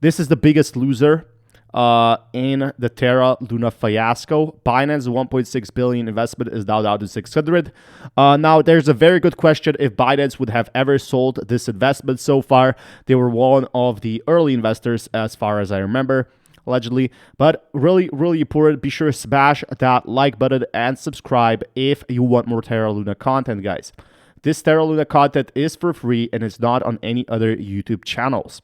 This is the biggest loser in the Terra Luna fiasco. Binance 1.6 billion investment is now down to 600. Now, there's a very good question if Binance would have ever sold this investment so far. They were one of the early investors, as far as I remember, allegedly. But really, really important. Be sure to smash that like button and subscribe if you want more Terra Luna content, guys. This Terra Luna content is for free and it's not on any other YouTube channels.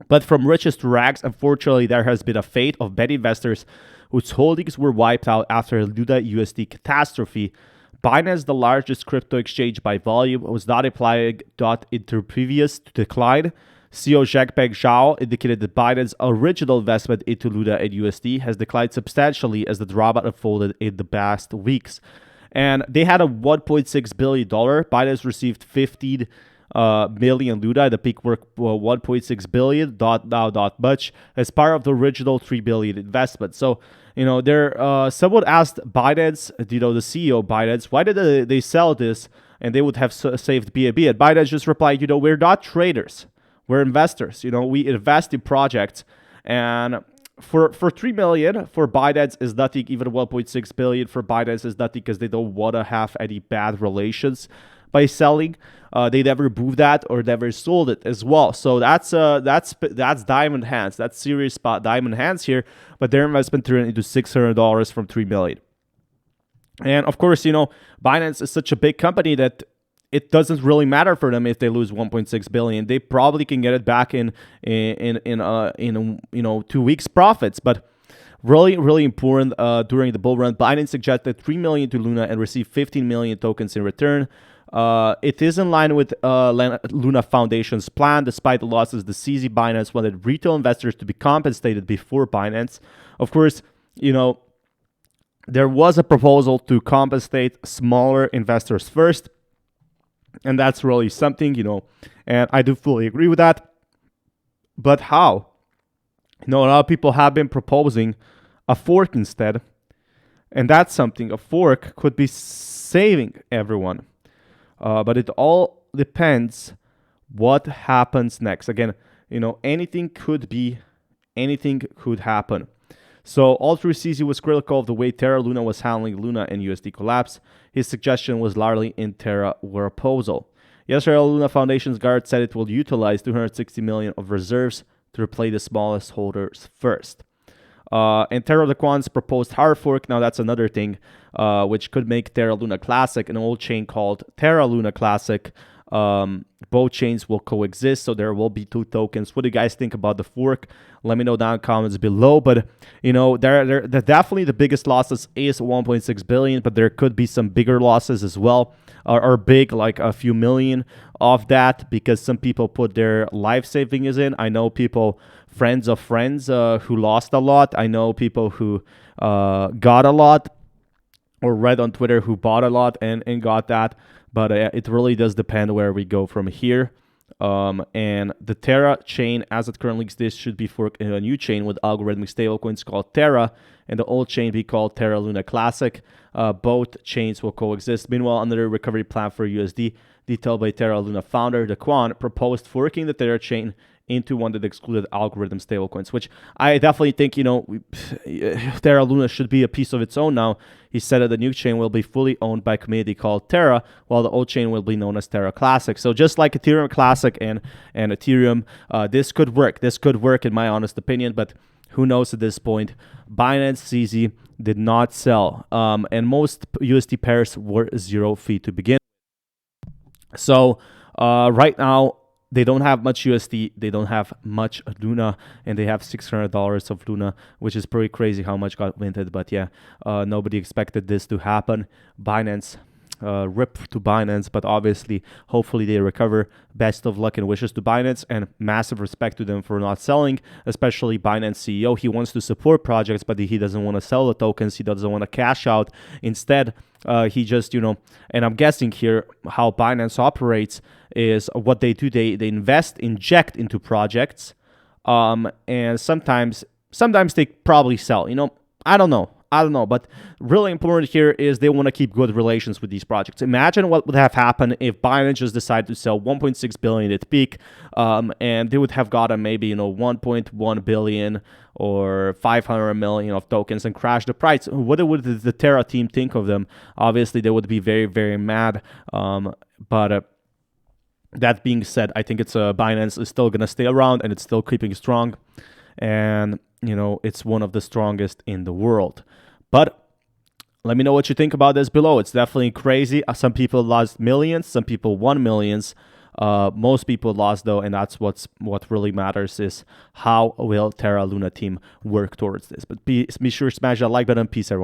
But from riches to rags, unfortunately, there has been a fate of many investors whose holdings were wiped out after Luna USD catastrophe. Binance, the largest crypto exchange by volume, was not applying into previous to decline. CEO Zhangpeng Zhao indicated that Binance's original investment into Luna and USD has declined substantially as the drama unfolded in the past weeks. And they had a $1.6 billion. Binance received 15 million Luna. The peak were 1.6 billion, not much, as part of the original 3 billion investment. So, someone asked Binance, the CEO of Binance, why did they sell this and they would have saved BNB? And Binance just replied, we're not traders, we're investors. We invest in projects, and for 3 million for Binance is nothing. Even 1.6 billion for Binance is nothing because they don't want to have any bad relations by selling. They never moved that or never sold it as well. So that's diamond hands. That's serious spot diamond hands here. But their investment turned into $600 from 3 million. And of course, Binance is such a big company that it doesn't really matter for them if they lose 1.6 billion. They probably can get it back in 2 weeks profits. But really, really important during the bull run, Binance suggested 3 million to Luna and received 15 million tokens in return. It is in line with Luna Foundation's plan. Despite the losses, the CZ Binance wanted retail investors to be compensated before Binance. Of course, there was a proposal to compensate smaller investors first. And that's really something, and I do fully agree with that. But how? A lot of people have been proposing a fork instead. And that's something. A fork could be saving everyone. But it all depends what happens next. Again, anything could happen. So Altru CZ was critical of the way Terra Luna was handling Luna and USD collapse. His suggestion was largely in Terra proposal. Yesterday, Luna Foundation's guard said it will utilize 260 million of reserves to replay the smallest holders first. And Terra the Quant's proposed hard fork. Now that's another thing, which could make Terra Luna Classic an old chain called Terra Luna Classic. Both chains will coexist, so there will be two tokens. What do you guys think about the fork? Let me know down in the comments below. But they're definitely the biggest losses is 1.6 billion, but there could be some bigger losses as well, or big, like a few million of that, because some people put their life savings in. I know people, friends of friends, who lost a lot. I know people who got a lot, or read on Twitter who bought a lot and got that. But it really does depend where we go from here. And the Terra chain, as it currently exists, should be forked in a new chain with algorithmic stablecoins called Terra, and the old chain be called Terra Luna Classic. Both chains will coexist. Meanwhile, another recovery plan for USD, detailed by Terra Luna founder The Quan, proposed forking the Terra chain into one that excluded algorithm stablecoins, which I definitely think, Terra Luna should be a piece of its own now. He said that the new chain will be fully owned by a community called Terra, while the old chain will be known as Terra Classic. So just like Ethereum Classic and Ethereum, this could work. This could work in my honest opinion, but who knows at this point. Binance CZ did not sell, and most USD pairs were 0 fee to begin. So right now, they don't have much USD, they don't have much Luna, and they have $600 of Luna, which is pretty crazy how much got minted. But yeah, nobody expected this to happen. Binance, rip to Binance, but obviously, hopefully they recover. Best of luck and wishes to Binance, and massive respect to them for not selling, especially Binance CEO. He wants to support projects, but he doesn't want to sell the tokens. He doesn't want to cash out. Instead, he just, and I'm guessing here how Binance operates is what they do. They inject into projects, and sometimes they probably sell. I don't know. I don't know, but really important here is they want to keep good relations with these projects. Imagine what would have happened if Binance just decided to sell 1.6 billion at peak, and they would have gotten maybe 1.1 billion or 500 million of tokens and crash the price. What would the Terra team think of them? Obviously, they would be very, very mad. But that being said, I think Binance is still going to stay around and it's still keeping strong. And, it's one of the strongest in the world. But let me know what you think about this below. It's definitely crazy. Some people lost millions. Some people won millions. Most people lost, though, and that's what really matters is how will Terra Luna team work towards this. But be sure to smash that like button. Peace, everyone.